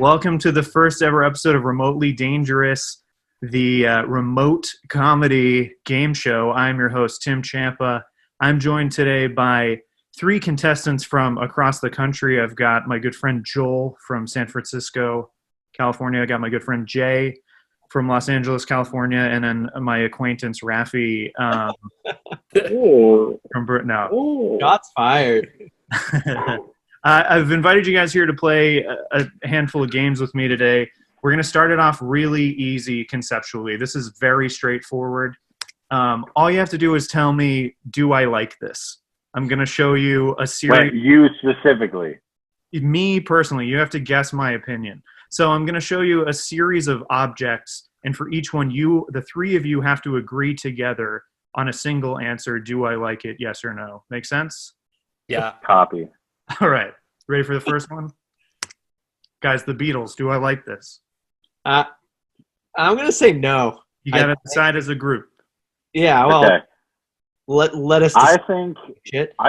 Welcome to the first ever episode of Remotely Dangerous, the remote comedy game show. I'm your host, Tim Champa. I'm joined today by three contestants from across the country. I've got my good friend Joel from San Francisco, California. I got my good friend Jay from Los Angeles, California, and then my acquaintance Rafi from Britain. No. Shots fired. I've invited you guys here to play a handful of games with me today. We're going to start it off really easy conceptually. This is very straightforward. All you have to do is tell me, do I like this? I'm going to show you a series. Wait, you specifically? Me personally. You have to guess my opinion. So I'm going to show you a series of objects, and for each one, the three of you have to agree together on a single answer. Do I like it? Yes or no. Make sense? Yeah. Copy. All right. Ready for the first one? Guys, the Beatles. Do I like this? I'm going to say no. You got to decide as a group. Yeah, well, Okay. let us I decide.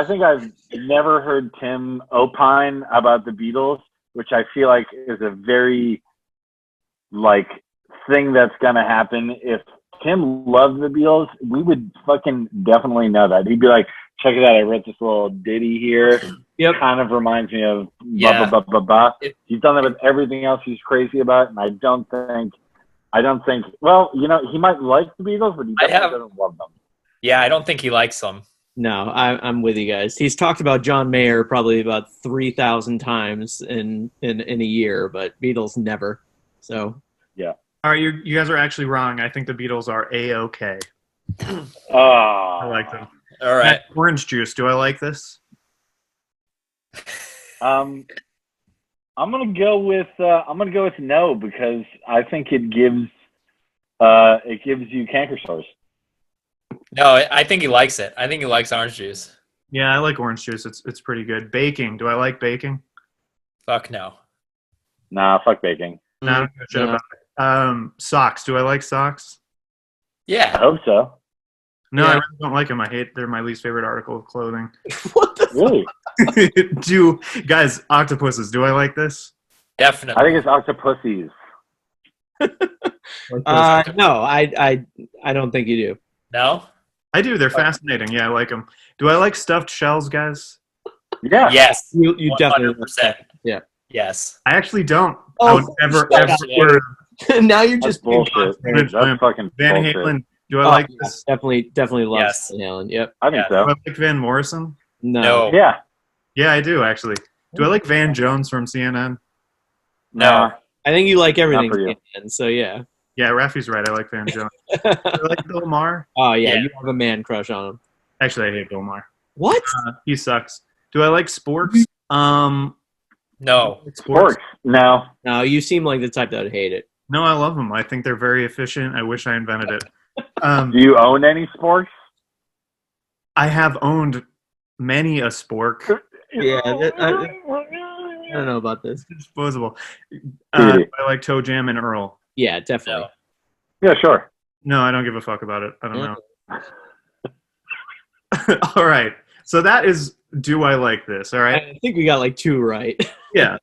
think I've never heard Tim opine about the Beatles, which I feel like is a very thing that's gonna happen. If Tim loved the Beatles, we would fucking definitely know that. He'd be like, check it out, I wrote this little ditty here. Yep. Kind of reminds me of Yeah. blah, blah, blah, blah, blah. He's done that with everything else he's crazy about, and I don't think, well, he might like the Beatles, but he definitely doesn't love them. Yeah, I don't think he likes them. No, I'm with you guys. He's talked about John Mayer probably about 3,000 times in a year, but Beatles never. So yeah. All right, you guys are actually wrong. I think the Beatles are A-OK. Oh, I like them. All right. Orange juice. Do I like this? I'm gonna go with no, because I think it gives you canker sores. No, I think he likes it. I think he likes orange juice. Yeah, I like orange juice. It's pretty good. Baking. Do I like baking? Fuck no. Nah, fuck baking. No, I don't give a shit about it. Socks. Do I like socks? I Yeah. hope so. No, Yeah. I really don't like them. They're my least favorite article of clothing. what the Really? Guys, octopuses. Do I like this? I Definitely. think it's octopuses. no, I don't think you do. No? I do. They're fascinating. Yeah, I like them. Do I like stuffed shells, guys? Yeah. Yes. You definitely 100%. Yeah. Yes. I actually don't. Oh, I would never, shut ever up. order now you're That's just being bullshit. confident. That's fucking Van bullshit. Halen. Do I like yeah, this? definitely loves Yes. Van Halen. Yep. I think Yeah. Do so. I like Van Morrison? No. Yeah. Yeah, I do, actually. Do I like Van Jones from CNN? No. I think you like everything, for you. and so yeah. Yeah, Rafi's right. I like Van Jones. Do I like Bill Maher? Oh yeah, Yeah. you have a man crush on him. Actually, I hate Bill Maher. What? He sucks. Do I like sports? No. Sports. No. No, you seem like the type that would hate it. No, I love them. I think they're very efficient. I wish I invented it. Do you own any sports? I have owned many a spork. Yeah, I don't know about this. Disposable. Really? I like Toe Jam and Earl. Yeah, definitely. Yeah, sure. No, I don't give a fuck about it. I don't know. All right. So that is, do I like this? All right. I think we got like two right. Yeah.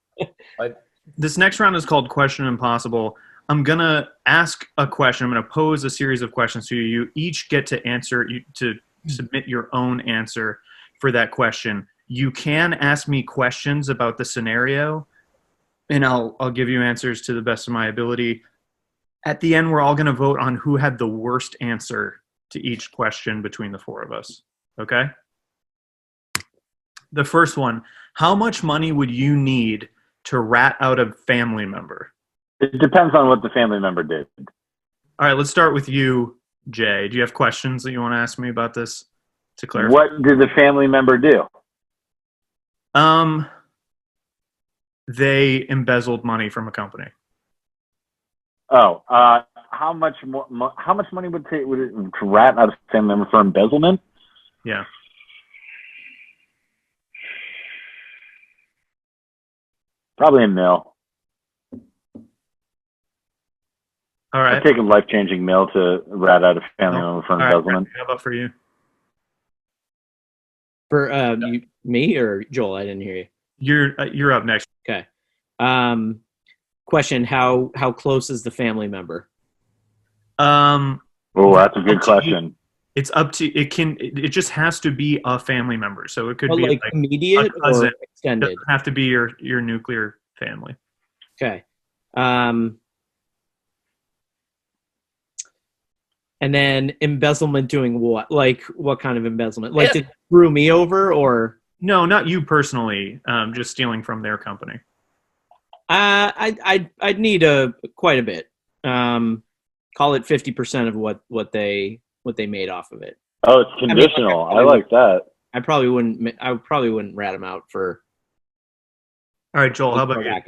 What? This next round is called Question Impossible. I'm going to ask a question. I'm going to pose a series of questions to you. You each get to answer, to submit your own answer for that question. You can ask me questions about the scenario, and I'll give you answers to the best of my ability. At the end, we're all going to vote on who had the worst answer to each question between the four of us. Okay? The first one, how much money would you need to rat out a family member? It depends on what the family member did. All right, let's start with you, Jay. Do you have questions that you want to ask me about this to clarify? What did the family member do? They embezzled money from a company. Oh, how much money would it to rat out a family member for embezzlement? Yeah. Probably $1 million. All right. I'd take a life-changing meal to rat out a family member for All right. embezzlement. How about for you? For me or Joel? I didn't hear you. You're up next. Okay. Question: How close is the family member? Oh, that's a good question. It's up to it just has to be a family member. So it could Well, be like immediate a cousin. or extended. It doesn't have to be your nuclear family. Okay. And then embezzlement doing what? Like what kind of embezzlement? Like did screw me over or? No, not you personally. Just stealing from their company. I'd need quite a bit. Call it 50% of what they made off of it. Oh, it's conditional. I like that. I probably wouldn't rat him out for. All right, Joel, how about you?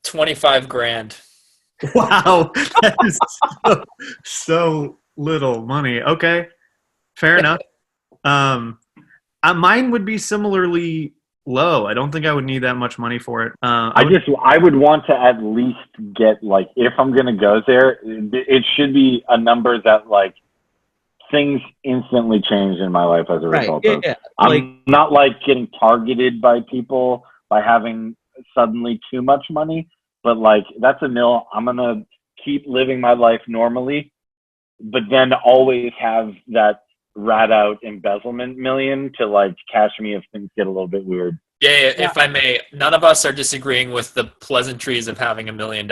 25 grand. Wow, that is so little money. Okay, fair enough. Mine would be similarly low. I don't think I would need that much money for it. I would want to at least get, like, if I'm gonna go there, it should be a number that, like, things instantly change in my life as a result of. Yeah. I'm not like getting targeted by people by having suddenly too much money, but like that's a nil. I'm gonna keep living my life normally, but then always have that rat out embezzlement million to like catch me if things get a little bit weird. Yeah, if I may, none of us are disagreeing with the pleasantries of having $1 million.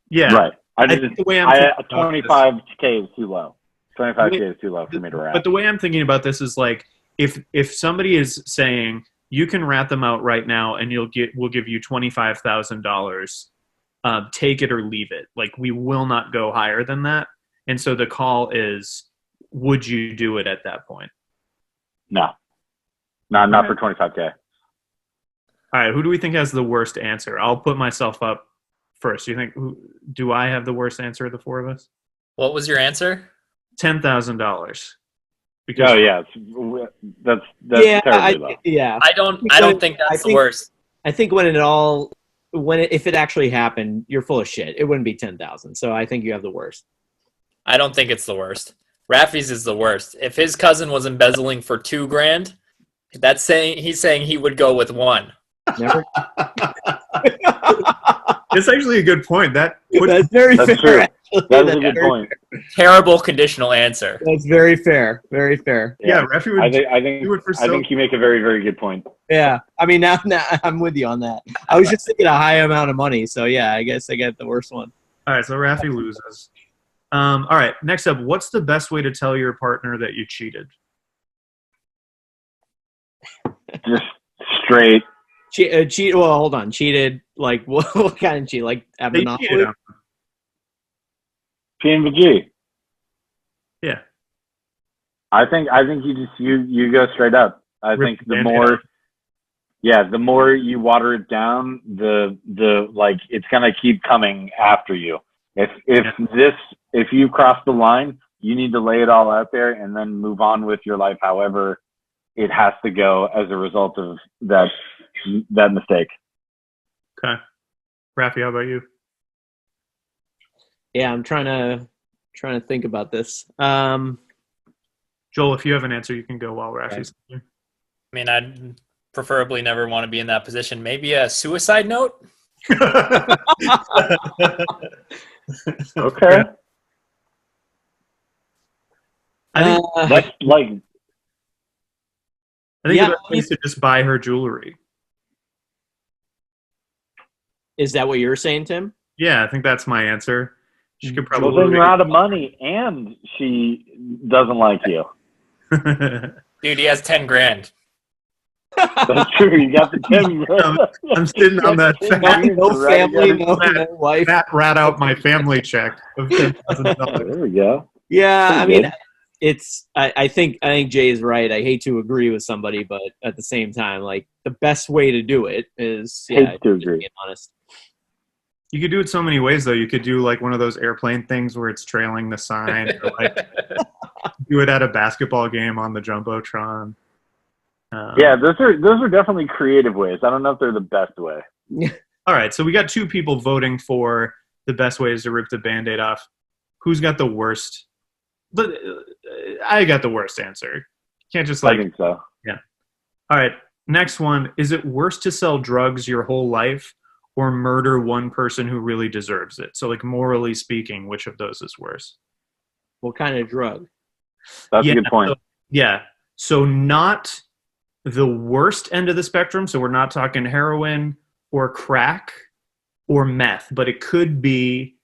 Yeah, right. I think the way I'm 25K is too low. 25K is too low for me to rat. But the way I'm thinking about this is like if somebody is saying you can rat them out right now and we'll give you $25,000, take it or leave it. Like we will not go higher than that. And so the call is, would you do it at that point? No, not for 25K. All right, who do we think has the worst answer? I'll put myself up first. Do I have the worst answer of the four of us? What was your answer? $10,000. Oh yeah, that's terribly low. Yeah. I don't think that's the worst. I think if it actually happened, you're full of shit. It wouldn't be 10,000. So I think you have the worst. I don't think it's the worst. Rafi's is the worst. If his cousin was embezzling for $2,000, he's saying he would go with one. Never. It's actually a good point. That's very fair. True. That is a good point. Terrible conditional answer. That's very fair. Very fair. Yeah, Rafi would. I think you make a very, very good point. Yeah, I mean now I'm with you on that. I was just thinking a high amount of money, so yeah, I guess I get the worst one. All right, so Rafi loses. All right, next up, what's the best way to tell your partner that you cheated? Just straight. Cheat. Well, hold on. Cheated. Like what kind of cheat? Like at Monopoly? P&G. Yeah. I think you go straight up. I think the more you water it down, the like it's gonna keep coming after you. If you cross the line, you need to lay it all out there and then move on with your life however it has to go as a result of that mistake. Okay. Rafi, how about you? Yeah, I'm trying to think about this. Joel, if you have an answer, you can go while Rafi's thinking. I mean, I'd preferably never want to be in that position. Maybe a suicide note? Okay. I think that's like. the best place to just buy her jewelry. Is that what you're saying, Tim? Yeah, I think that's my answer. She could probably. Well, then you're out of money, and she doesn't like you. Dude, he has $10,000. That's true. You got the 10 grand. I'm sitting on that no family, no wife. Fat rat out my family check of $10,000. There we go. Yeah, I mean, I think Jay is right. I hate to agree with somebody, but at the same time, like the best way to do it is to agree. Being honest. You could do it so many ways, though. You could do like one of those airplane things where it's trailing the sign, or like do it at a basketball game on the jumbotron. Yeah, those are definitely creative ways. I don't know if they're the best way. All right, so we got two people voting for the best ways to rip the Band-Aid off. Who's got the worst? I got the worst answer. Can't just like. I think so. Yeah. All right. Next one. Is it worse to sell drugs your whole life or murder one person who really deserves it? So, like, morally speaking, which of those is worse? What kind of drug? That's a good point. So not the worst end of the spectrum. So we're not talking heroin or crack or meth, but it could be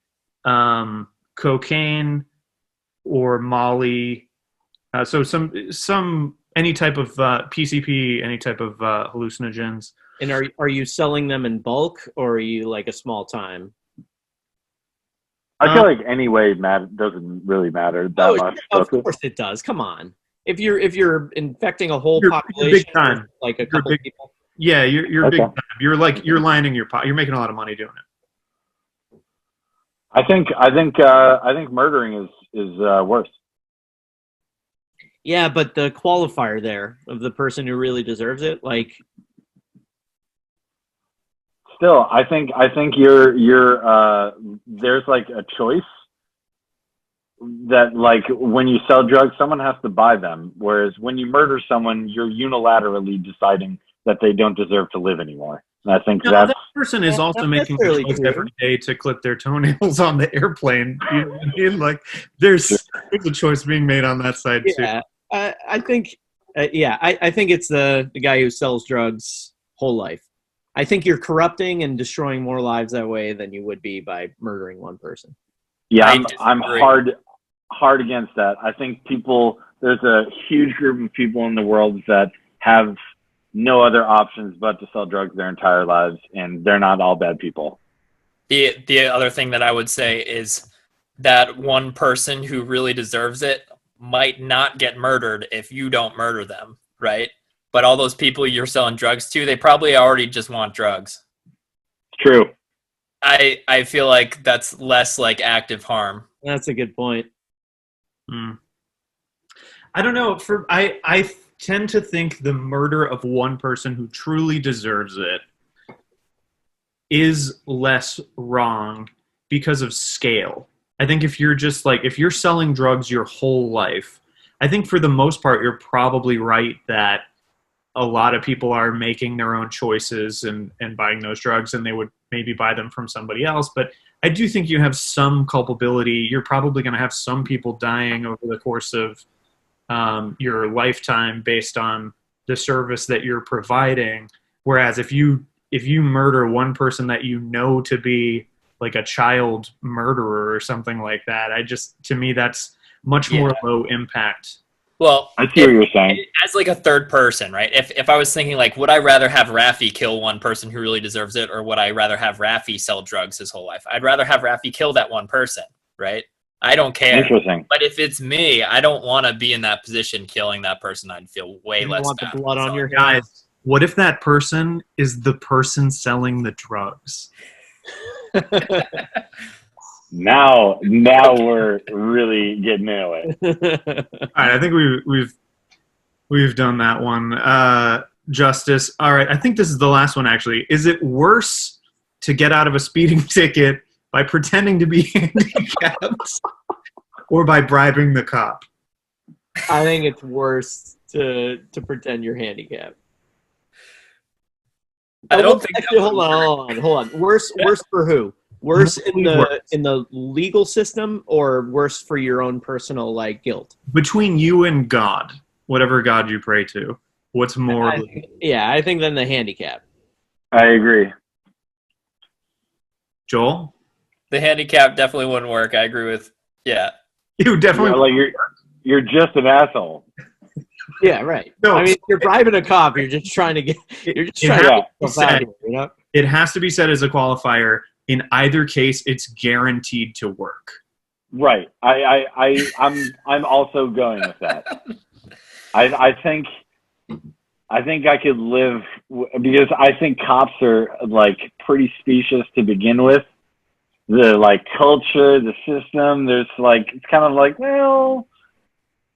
cocaine or Molly. So some any type of PCP, any type of hallucinogens. And are you selling them in bulk, or are you like a small time? I feel like any way doesn't really matter that much. Of course it does. Come on. If you're infecting a whole You're population, big time. like a couple people. Yeah, you're Okay. big time. You're lining your pot. You're making a lot of money doing it. I think murdering is worse. Yeah, but the qualifier there of the person who really deserves it, like, Still, I think you're there's like a choice that, like, when you sell drugs, someone has to buy them. Whereas when you murder someone, you're unilaterally deciding that they don't deserve to live anymore. And I think that person is also making really choice every day to clip their toenails on the airplane. You know what I mean? Like, there's a choice being made on that side too. yeah, I think it's the guy who sells drugs whole life. I think you're corrupting and destroying more lives that way than you would be by murdering one person. Yeah, I'm hard against that. I think there's a huge group of people in the world that have no other options but to sell drugs their entire lives, and they're not all bad people. The other thing that I would say is that one person who really deserves it might not get murdered if you don't murder them, right? But all those people you're selling drugs to, they probably already just want drugs. True. I feel like that's less like active harm. That's a good point. I don't know. I tend to think the murder of one person who truly deserves it is less wrong because of scale. I think if you're selling drugs your whole life, I think for the most part you're probably right that a lot of people are making their own choices and buying those drugs, and they would maybe buy them from somebody else. But I do think you have some culpability. You're probably going to have some people dying over the course of your lifetime based on the service that you're providing. Whereas if you murder one person that you know to be like a child murderer or something like that, to me that's much more low impact. Well, I see what you're saying. As like a third person, right? If I was thinking like, would I rather have Raffi kill one person who really deserves it, or would I rather have Raffi sell drugs his whole life? I'd rather have Raffi kill that one person, right? I don't care. Interesting. But if it's me, I don't want to be in that position killing that person. I'd feel way less want bad. the blood on your Guys, what if that person is the person selling the drugs? Now we're really getting into it. All right, I think we've done that one. Justice. All right, I think this is the last one actually. Is it worse to get out of a speeding ticket by pretending to be handicapped or by bribing the cop? I think it's worse to pretend you're handicapped. I don't think. Actually, hold on. Worse for who? Worse in the legal system, or worse for your own personal like guilt? Between you and God, whatever God you pray to, what's more? I think then the handicap. I agree. Joel, The handicap definitely wouldn't work. I agree with. Yeah. you definitely. You're just an asshole. Yeah, right. No, I mean, if you're bribing a cop, you're just trying to get. You're just trying to get yourself out of here, you know? It has to be said as a qualifier. In either case, it's guaranteed to work. Right. I'm also going with that. I think I could live because I think cops are like pretty specious to begin with. The like culture, the system. There's like it's kind of like, well,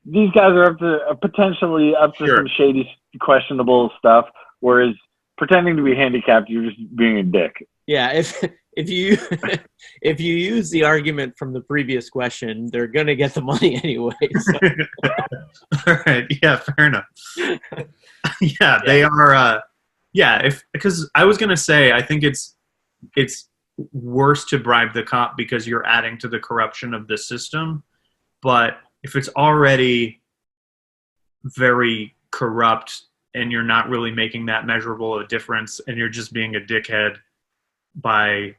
these guys are potentially up to some shady, questionable stuff. Whereas pretending to be handicapped, you're just being a dick. Yeah, if you if you use the argument from the previous question, they're gonna get the money anyway. So. All right, yeah, fair enough. They are. Because I was gonna say, I think it's it's worse to bribe the cop because you're adding to the corruption of the system. But if it's already very corrupt and you're not really making that measurable a difference and you're just being a dickhead by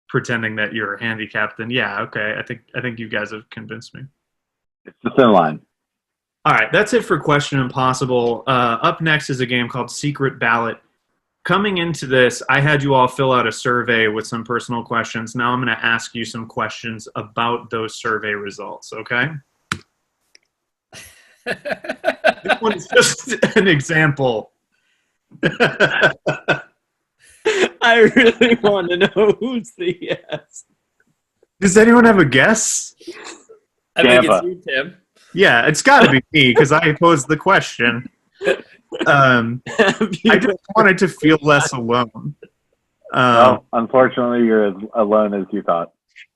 pretending that you're handicapped, then yeah, okay, I think you guys have convinced me. It's the thin line. All right, that's it for Question Impossible. Up next is a game called Secret Ballot. Coming into this, I had you all fill out a survey with some personal questions. Now I'm going to ask you some questions about those survey results, okay? This one's just an example. I really want to know who's the yes. Does anyone have a guess? I think it's Tampa. you, Tim. Yeah, it's got to be me because I posed the question. I just wanted to feel less alone. No, unfortunately, you're as alone as you thought.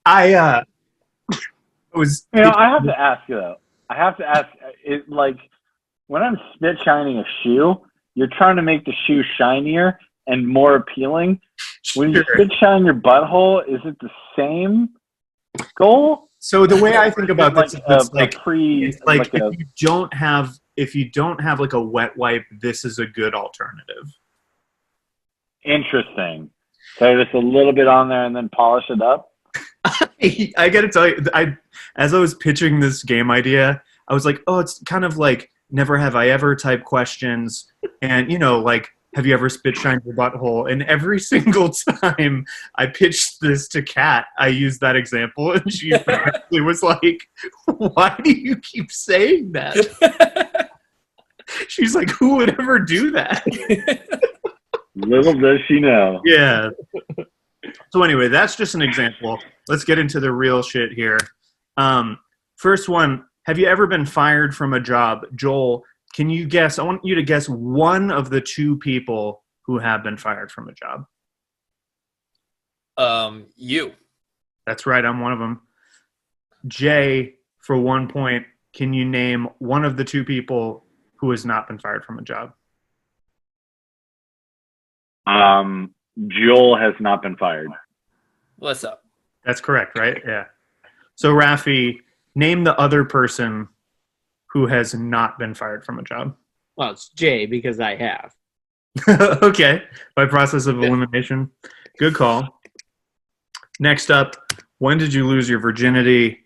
I was. You know, I have to ask you though. I have to ask. It like when I'm spit shining a shoe, you're trying to make the shoe shinier and more appealing. When you spit shine your butthole, is it the same goal? So the way I think about this, it's like if you don't have like a wet wipe, this is a good alternative. Interesting. So just a little bit on there and then polish it up. I got to tell you, as I was pitching this game idea, I was like, oh, it's kind of like never have I ever type questions, and like, have you ever spit shined your butthole? And every single time I pitched this to Kat, I used that example, and she actually was like, why do you keep saying that? She's like, who would ever do that? Little does she know. Yeah. So anyway, that's just an example. Let's get into the real shit here. First one, have you ever been fired from a job? Joel, can you guess? I want you to guess one of the two people who have been fired from a job. You. That's right. I'm one of them. Jay, for 1 point, can you name one of the two people who has not been fired from a job? Joel has not been fired. What's up? That's correct, right? Yeah. So, Rafi, name the other person who has not been fired from a job. Well, it's Jay because I have. Okay. By process of elimination. Good call. Next up, when did you lose your virginity?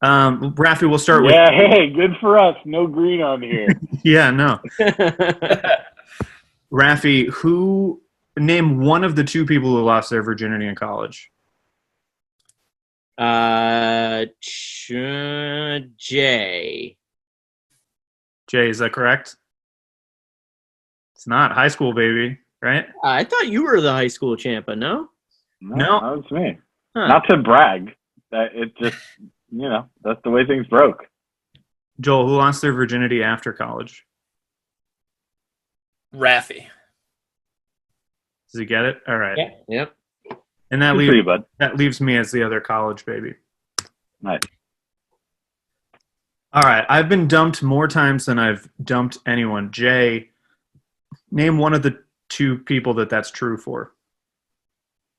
Rafi, we'll start with. Yeah, hey, good for us. No green on here. Yeah, no. Rafi, name one of the two people who lost their virginity in college. Jay. Jay, is that correct? It's not. High school, baby, right? I thought you were the high school champa, no? No. That was me. Huh. Not to brag. That it just, that's the way things broke. Joel, who lost their virginity after college? Rafi. Does he get it? All right. Yeah. Yep. And Good for you, bud. that leaves me as the other college baby. Nice. All right. I've been dumped more times than I've dumped anyone. Jay, name one of the two people that's true for.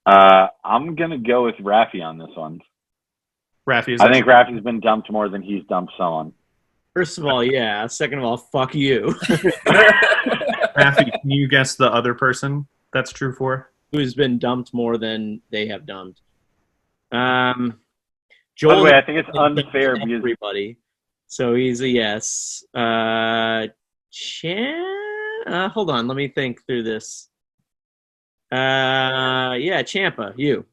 I'm going to go with Rafi on this one. Rafi, I think Rafi's been dumped more than he's dumped someone. First of all, yeah. Second of all, fuck you. Rafi, can you guess the other person that's true for? Who's been dumped more than they have dumped? Joel. By the way, I think it's unfair because everybody. So he's a yes. Hold on, let me think through this. Yeah, Champa, you.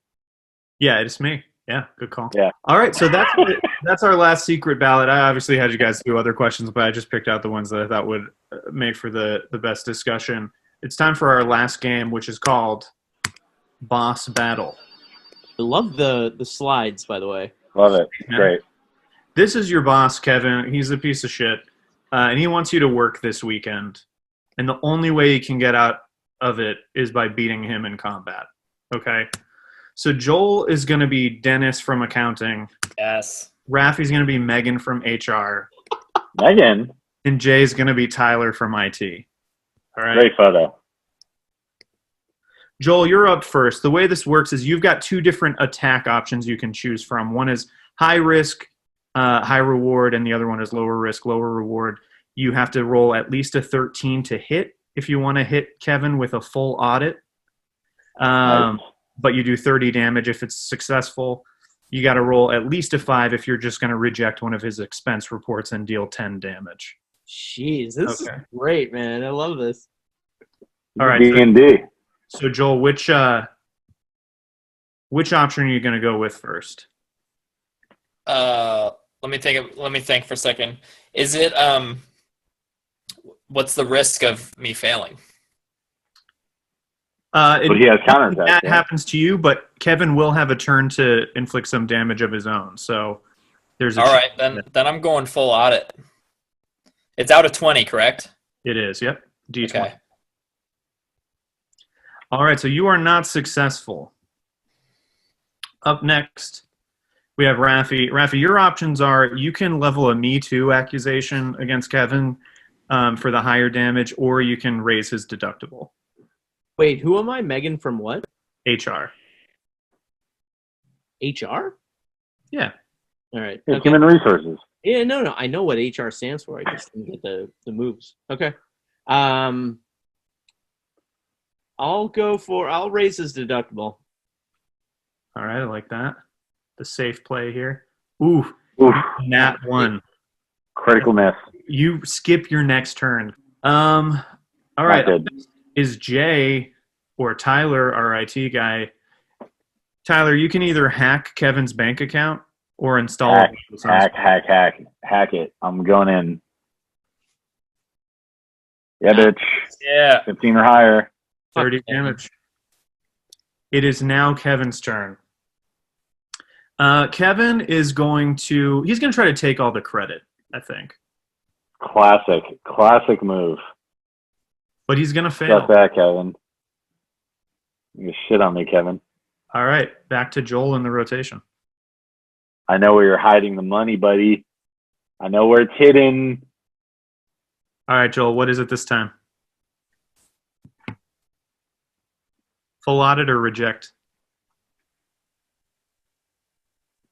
Yeah, it's me. Yeah, good call. Yeah. All right, so that's our last secret ballot. I obviously had you guys do other questions, but I just picked out the ones that I thought would make for the best discussion. It's time for our last game, which is called Boss Battle. I love the slides, by the way. love it. Great. This is your boss, Kevin. He's a piece of shit, and he wants you to work this weekend. And the only way you can get out of it is by beating him in combat. Okay? So Joel is going to be Dennis from accounting. Yes. Rafi's going to be Megan from HR. Megan. And Jay's going to be Tyler from IT. All right? Great photo. Joel, you're up first. The way this works is you've got two different attack options you can choose from. One is high risk, high reward, and the other one is lower risk, lower reward. You have to roll at least a 13 to hit if you want to hit Kevin with a full audit. Nice. But you do 30 damage if it's successful. You got to roll at least a 5 if you're just going to reject one of his expense reports and deal 10 damage. Jeez, this is Okay. great, man. I love this. All right. D&D. So Joel, which option are you going to go with first? Let me think for a second. Is it what's the risk of me failing? But he has counterattack. That right? happens to you, but Kevin will have a turn to inflict some damage of his own. So there's a All chance right, then I'm going full audit. It's out of 20, correct? It is. Yep. D20. Okay. All right. So you are not successful. Up next, we have Rafi. Rafi, your options are you can level a Me Too accusation against Kevin for the higher damage, or you can raise his deductible. Wait, who am I? Megan from what? HR. HR? Yeah. All right. Yeah, Okay. Human resources. Yeah, no. I know what HR stands for. I just didn't get the moves. Okay. I'll raise his deductible. All right. I like that. The safe play here. Ooh, Oof. nat 1. Critical miss. You skip your next turn. All right. Not good. Is Jay or Tyler, our IT guy? Tyler, you can either hack Kevin's bank account or install Hack it. I'm going in. Yeah, bitch. Yeah. 15 or higher. 30 Fuck, man. damage. It is now Kevin's turn. Kevin is he's going to try to take all the credit, I think. Classic move. But he's going to fail. Got that, Kevin. You shit on me, Kevin. All right, back to Joel in the rotation. I know where you're hiding the money, buddy. I know where it's hidden. All right, Joel, what is it this time? Full audit or reject?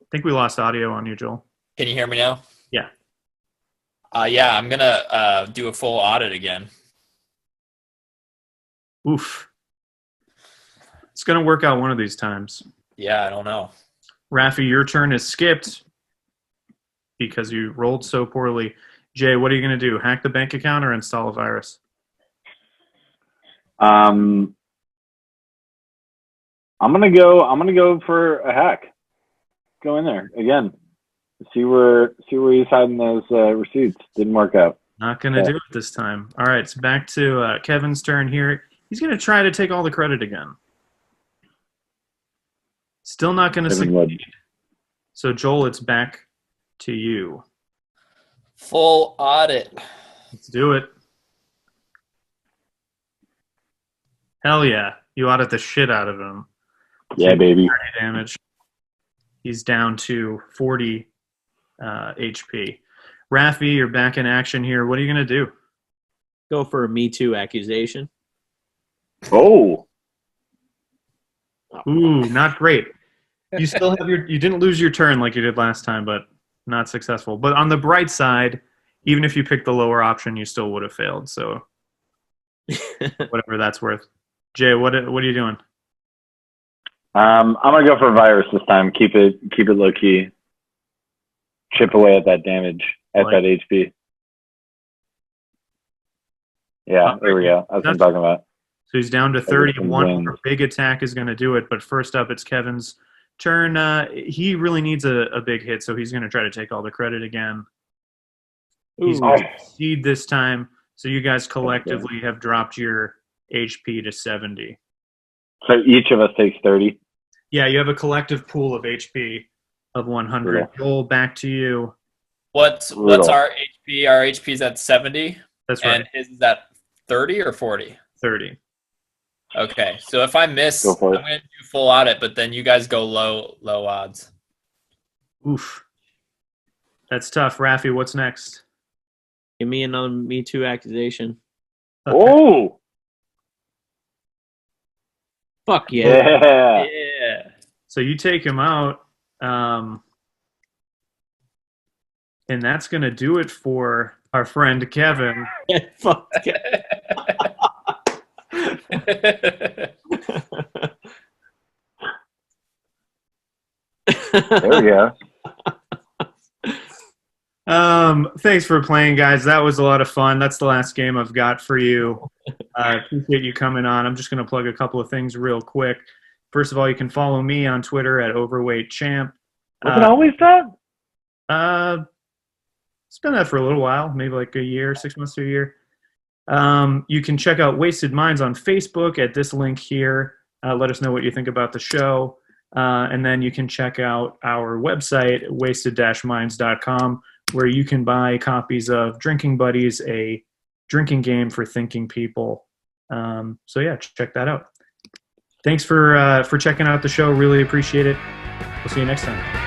I think we lost audio on you, Joel. Can you hear me now? Yeah. Yeah, I'm gonna do a full audit again. Oof. It's going to work out one of these times. Yeah, I don't know. Rafi, your turn is skipped because you rolled so poorly. Jay, what are you going to do? Hack the bank account or install a virus? I'm gonna go for a hack. Go in there again. See where he's hiding those receipts. Didn't work out. Not going to do it this time. All right, it's back to Kevin's turn here. He's going to try to take all the credit again. Still not going to Kevin would. succeed. So, Joel, it's back to you. Full audit. Let's do it. Hell yeah. You audit the shit out of him. Yeah, baby. 30 damage. He's down to 40 HP. Rafi, you're back in action here. What are you going to do? Go for a Me Too accusation. Oh, Ooh, not great. You still have you didn't lose your turn like you did last time, but not successful. But on the bright side, even if you picked the lower option, you still would have failed. So whatever that's worth. Jay, what are you doing? I'm gonna go for a virus this time. Keep it low key. Chip away at that damage, at that HP. Yeah, there we go. That's what I'm talking about. So he's down to 30. One more big attack is going to do it. But first up, it's Kevin's turn. He really needs a big hit, so he's going to try to take all the credit again. He's going to succeed this time. So you guys collectively have dropped your HP to 70. So each of us takes 30. Yeah, you have a collective pool of HP of 100. Yeah. Joel, back to you. What's our HP? Our HP's at 70. That's right. And his is at 30 or 40? 30. Okay, so if I miss, Go I'm for it. going to do full audit, but then you guys go low odds. Oof. That's tough. Rafi, what's next? Give me another Me Too accusation. Oh, Fuck yeah. Yeah. Yeah. So you take him out, and that's going to do it for our friend Kevin. Fuck yeah. There we go. Thanks for playing, guys. That was a lot of fun. That's the last game I've got for you. Appreciate you coming on. I'm just going to plug a couple of things real quick. First of all, you can follow me on Twitter at overweightchamp. Was it always that? It's been that for a little while, maybe like a year, 6 months to a year. You can check out Wasted Minds on Facebook at this link here. Let us know what you think about the show. And then you can check out our website, wasted-minds.com, where you can buy copies of Drinking Buddies, a drinking game for thinking people. So yeah, check that out. Thanks for checking out the show. Really appreciate it. We'll see you next time.